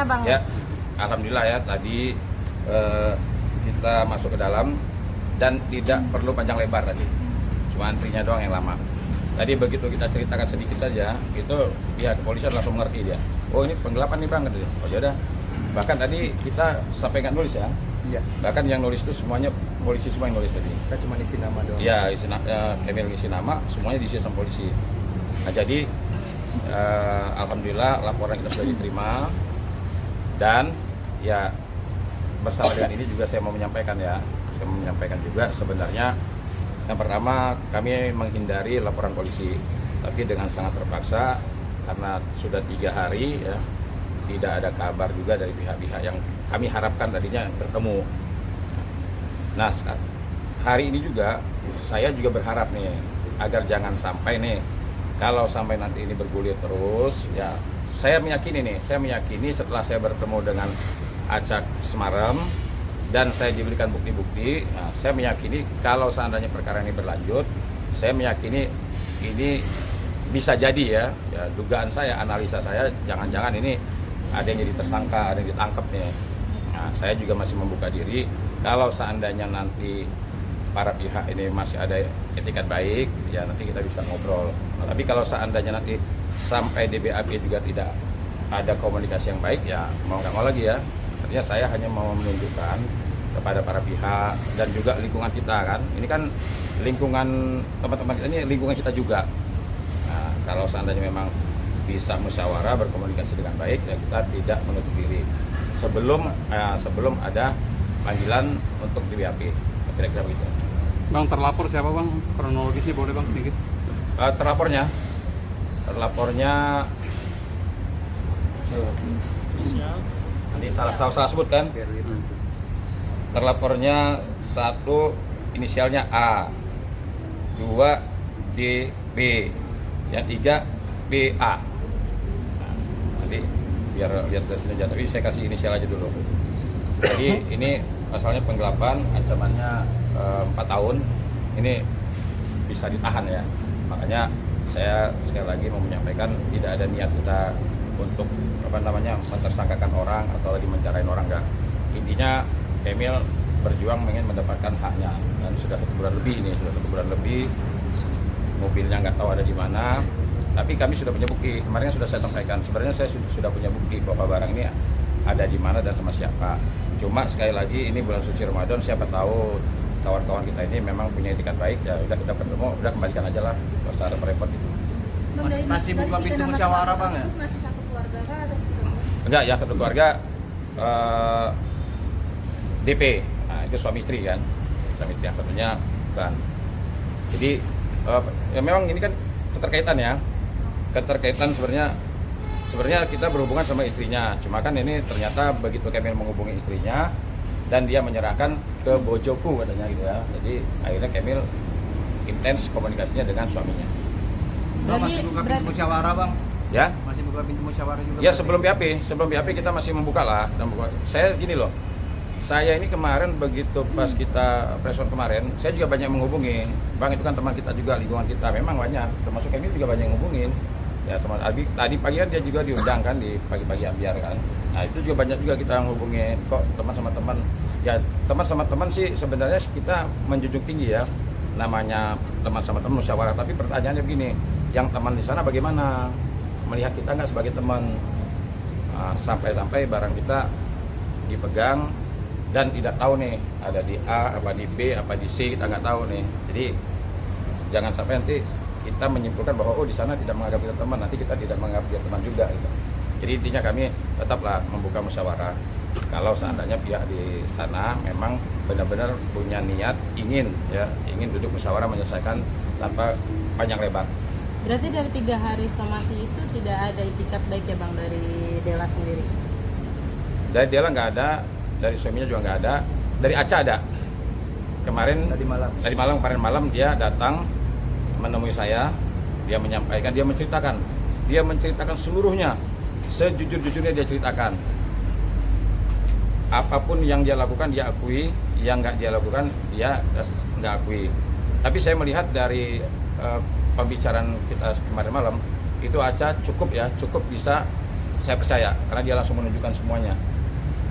Bang? Ya, alhamdulillah ya tadi kita masuk ke dalam dan tidak perlu panjang lebar tadi. Cuma antrinya doang yang lama. Tadi begitu kita ceritakan sedikit saja, itu ya kepolisian langsung mengerti dia. Oh ini penggelapan nih Bang, gitu. Oh ya udah. Bahkan tadi kita sampai nggak nulis ya. Iya. Bahkan yang nulis itu semuanya polisi semua yang nulis tadi. Kita cuma isi nama doang. Iya, Emil isi nama, semuanya diisi sama polisi. Nah jadi alhamdulillah laporan kita sudah diterima dan ya bersama dengan ini juga saya mau menyampaikan ya, saya mau menyampaikan juga sebenarnya yang pertama kami menghindari laporan polisi, tapi dengan sangat terpaksa karena sudah 3 hari ya tidak ada kabar juga dari pihak-pihak yang kami harapkan tadinya bertemu. Nah hari ini juga saya juga berharap nih agar jangan sampai nih kalau sampai nanti ini bergulir terus ya saya meyakini setelah saya bertemu dengan Acak Semarang dan saya diberikan bukti-bukti, nah, saya meyakini kalau seandainya perkara ini berlanjut, saya meyakini ini bisa jadi ya dugaan saya, analisa saya, jangan-jangan ini ada yang jadi tersangka, ada yang ditangkap nih. Nah, saya juga masih membuka diri kalau seandainya nanti para pihak ini masih ada etikat baik, ya nanti kita bisa ngobrol. Nah, tapi kalau seandainya nanti sampai di BAP juga tidak ada komunikasi yang baik, ya mau nggak mau lagi ya. Artinya saya hanya mau menunjukkan kepada para pihak dan juga lingkungan kita kan. Ini kan lingkungan teman-teman kita, ini lingkungan kita juga. Nah, kalau seandainya memang bisa musyawarah berkomunikasi dengan baik, ya kita tidak menutup diri sebelum ada panggilan untuk di BAP. Kira-kira begitu. Bang, terlapor siapa Bang? Kronologisnya boleh Bang sedikit? Terlapornya nanti salah sebut kan? Terlapornya 1 inisialnya A, 2 DB, yang 3 BA. Nah, nanti biar dari sini aja, tapi saya kasih inisial aja dulu. Jadi ini pasalnya penggelapan, ancamannya 4 tahun. Ini bisa ditahan ya. Makanya saya sekali lagi mau menyampaikan tidak ada niat kita untuk mentersangkakan orang atau lagi mencarain orang, enggak. Intinya Emil berjuang ingin mendapatkan haknya dan sudah 1 bulan lebih ini, mobilnya nggak tahu ada di mana. Tapi kami sudah punya bukti. Kemarin sudah saya sampaikan. Sebenarnya saya sudah punya bukti bahwa barang ini ada di mana dan sama siapa. Cuma sekali lagi ini bulan suci Ramadan, siapa tahu kawan-kawan kita ini memang punya etikat baik, ya udah kita bertemu, udah kembalikan aja lah, nggak usah ada repot gitu. Masih buka pintu musyawarah Bang ya? Masih satu keluarga kah atau seperti apa? Enggak, yang satu keluarga DP, nah itu suami istri kan, suami istri, yang satunya bukan. Jadi ya memang ini kan keterkaitan sebenarnya kita berhubungan sama istrinya, cuma kan ini ternyata begitu Kemil menghubungi istrinya dan dia menyerahkan ke bojoku katanya gitu ya, jadi akhirnya Kemil intens komunikasinya dengan suaminya. Bang, masih buka pintu musyawarah Bang? Ya? Masih buka pintu musyawarah juga? Ya sebelum BAP kita masih membuka lah. Saya gini loh, saya ini kemarin begitu pas kita presscon kemarin, saya juga banyak menghubungi. Bang itu kan teman kita juga, lingkungan kita memang banyak, termasuk Emil juga banyak menghubungin. Ya teman Abi, tadi pagi dia juga diundang kan di pagi-pagi ambiar kan. Nah itu juga banyak juga kita menghubungi. Kok teman sama teman, ya teman sama teman sih sebenarnya kita menjunjung tinggi ya. Namanya teman sama teman musyawarah, tapi pertanyaannya begini, yang teman di sana bagaimana? Melihat kita nggak sebagai teman? Sampai-sampai barang kita dipegang dan tidak tahu nih ada di A, apa di B, apa di C, kita nggak tahu nih. Jadi jangan sampai nanti kita menyimpulkan bahwa oh di sana tidak menganggap kita teman, nanti kita tidak menganggap dia teman juga gitu. Jadi intinya kami tetaplah membuka musyawarah. Kalau seandainya pihak di sana memang benar-benar punya niat ingin duduk musyawarah menyelesaikan tanpa panjang lebar. Berarti dari 3 hari somasi itu tidak ada itikat baik ya Bang dari Dela sendiri? Dari Dela nggak ada, dari suaminya juga nggak ada, dari Aca ada. Kemarin tadi malam kemarin malam dia datang menemui saya, dia menyampaikan, dia menceritakan seluruhnya, sejujur-jujurnya dia ceritakan. Apapun yang dia lakukan dia akui, yang nggak dia lakukan dia nggak akui. Tapi saya melihat dari pembicaraan kita kemarin malam itu Aca cukup bisa saya percaya karena dia langsung menunjukkan semuanya,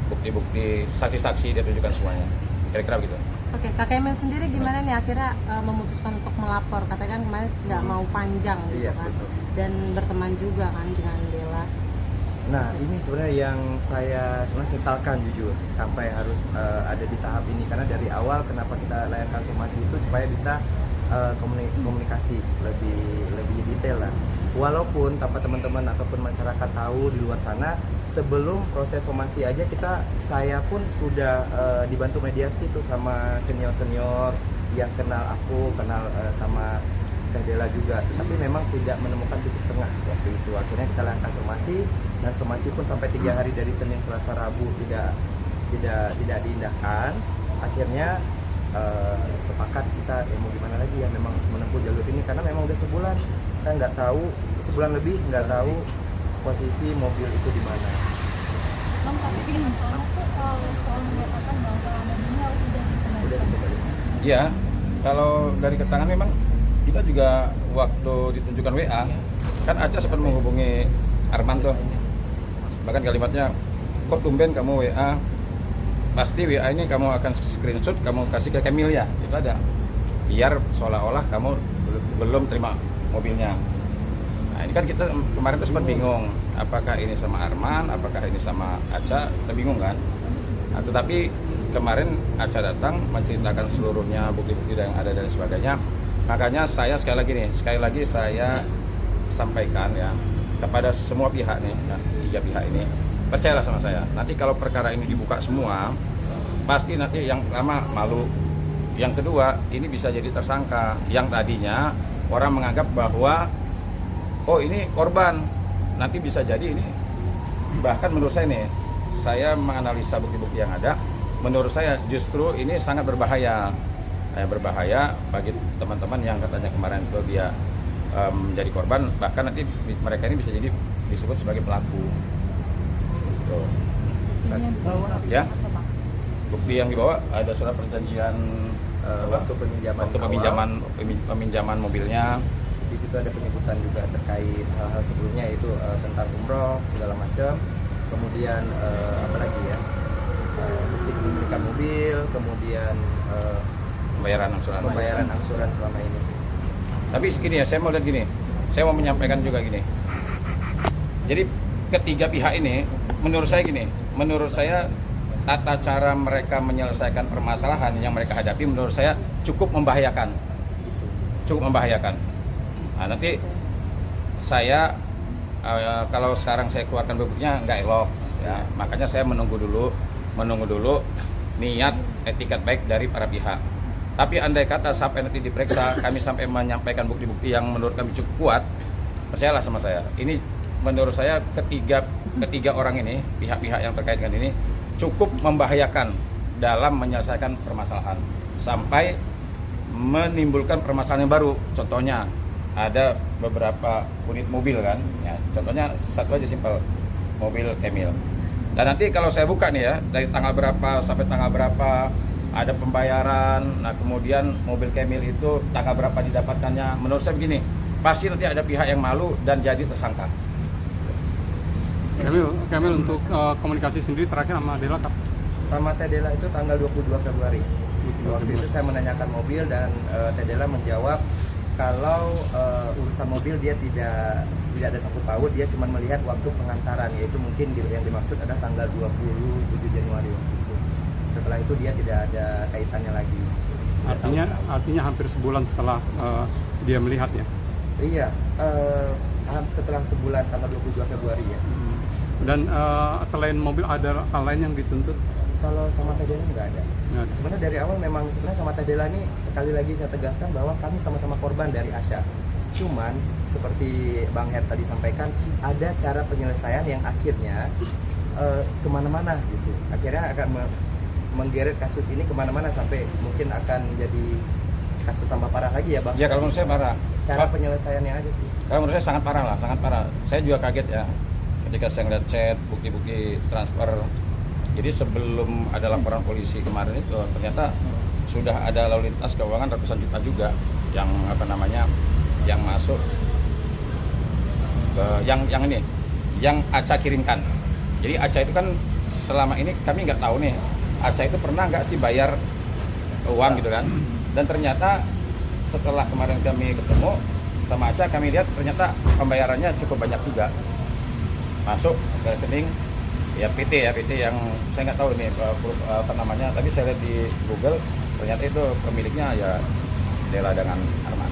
bukti-bukti, saksi-saksi dia tunjukkan semuanya, kira-kira begitu. Oke, Kak Emil sendiri gimana nih akhirnya memutuskan untuk melapor? Katanya kan kemarin nggak mau panjang gitu Iya, kan, betul. dan berteman juga kan dengan Dela. Nah, ini sebenarnya yang saya sebenarnya sesalkan jujur sampai harus ada di tahap ini, karena dari awal kenapa kita layangkan somasi itu supaya bisa komunikasi lebih detail lah. Walaupun tanpa teman-teman ataupun masyarakat tahu di luar sana, sebelum proses somasi aja saya pun sudah dibantu mediasi tuh sama senior-senior yang kenal aku, kenal sama Teh Dela juga, tapi memang tidak menemukan titik tengah waktu itu. Akhirnya kita lakukan somasi, dan somasi pun sampai 3 hari dari Senin, Selasa, Rabu tidak diindahkan. Akhirnya sepakat kita mau gimana lagi ya, memang harus menempuh jalur ini karena memang udah sebulan saya nggak tahu, sebulan lebih nggak tahu posisi mobil itu di mana. Bang, tapi gini, soalnya tuh soal menyatakan bahwa mobilnya udah Udah dikembalikan. Iya, kalau dari keterangan memang kita juga waktu ditunjukkan WA kan Aca sempat menghubungi Arman tuh, bahkan kalimatnya, kok tumben kamu WA, pasti WA ini kamu akan screenshot, kamu kasih ke Kamil ya, itu ada, biar seolah-olah kamu belum terima mobilnya. Nah ini kan kita kemarin tuh sempat bingung, apakah ini sama Arman, apakah ini sama Aca, kita bingung kan. Nah, tetapi kemarin Aca datang menceritakan seluruhnya, bukti-bukti yang ada dan sebagainya. Makanya saya sekali lagi saya sampaikan ya kepada semua pihak nih, ya, 3 pihak ini, percayalah sama saya. Nanti kalau perkara ini dibuka semua, pasti nanti yang pertama malu, yang kedua ini bisa jadi tersangka. Yang tadinya orang menganggap bahwa oh ini korban, nanti bisa jadi ini, bahkan menurut saya nih, saya menganalisa bukti-bukti yang ada, menurut saya justru ini sangat berbahaya. Berbahaya bagi teman-teman yang katanya kemarin itu dia menjadi korban, bahkan nanti mereka ini bisa jadi disebut sebagai pelaku. Tuh. Ya, bukti yang dibawa ada surat perjanjian Waktu peminjaman mobilnya. Di situ ada penyebutan juga terkait hal-hal sebelumnya, yaitu tentang umroh segala macam. Kemudian apa lagi ya, bukti kepemilikan mobil, kemudian pembayaran angsuran selama ini. Tapi segini ya, saya mau lihat gini, saya mau menyampaikan juga gini. Jadi ketiga pihak ini, menurut saya tata cara mereka menyelesaikan permasalahan yang mereka hadapi menurut saya cukup membahayakan. Nah, nanti saya kalau sekarang saya keluarkan buktinya nggak elok ya, makanya saya menunggu dulu niat etikat baik dari para pihak. Tapi andai kata sampai nanti diperiksa kami sampai menyampaikan bukti-bukti yang menurut kami cukup kuat, percayalah sama saya, ini menurut saya ketiga orang ini, pihak-pihak yang terkait dengan ini cukup membahayakan dalam menyelesaikan permasalahan sampai menimbulkan permasalahan yang baru. Contohnya ada beberapa unit mobil kan ya, contohnya satu aja simpel, mobil Kamil. Dan nanti kalau saya buka nih ya, dari tanggal berapa sampai tanggal berapa ada pembayaran, nah kemudian mobil Kamil itu tanggal berapa didapatkannya, menurut saya begini, pasti nanti ada pihak yang malu dan jadi tersangka. Kamil untuk komunikasi sendiri terakhir sama Dela Kak? Sama Teh Dela itu tanggal 22 Februari. Waktu itu saya menanyakan mobil dan Teh Dela menjawab kalau urusan mobil dia tidak ada sangkut paut, dia cuma melihat waktu pengantaran, yaitu mungkin yang dimaksud adalah tanggal 27 Januari waktu itu. Setelah itu dia tidak ada kaitannya lagi. Artinya hampir sebulan setelah dia melihat ya? Iya, setelah sebulan tanggal 22 Februari ya. Dan selain mobil ada hal lain yang dituntut? Kalau sama Teh Dela nggak ada. Nggak ada. Sebenarnya dari awal memang sama Teh Dela ini sekali lagi saya tegaskan bahwa kami sama-sama korban dari Aca. Cuman seperti Bang Her tadi sampaikan, ada cara penyelesaian yang akhirnya kemana-mana gitu. Akhirnya akan menggeret kasus ini kemana-mana sampai mungkin akan jadi kasus tambah parah lagi ya Bang? Ya kalau menurut saya parah. Cara penyelesaiannya aja sih. Kalau menurut saya sangat parah. Saya juga kaget ya ketika saya ngeliat chat, bukti-bukti transfer. Jadi sebelum ada laporan polisi kemarin itu ternyata sudah ada lalu lintas keuangan ratusan juta juga yang yang masuk ke yang yang Aca kirimkan. Jadi Aca itu kan selama ini kami nggak tahu nih, Aca itu pernah nggak sih bayar uang gitu kan. Dan ternyata setelah kemarin kami ketemu sama Aca, kami lihat ternyata pembayarannya cukup banyak juga. Masuk ke rekening ya PT yang saya nggak tahu ini apa namanya, tapi saya lihat di Google ternyata itu pemiliknya ya Dela dengan Arman.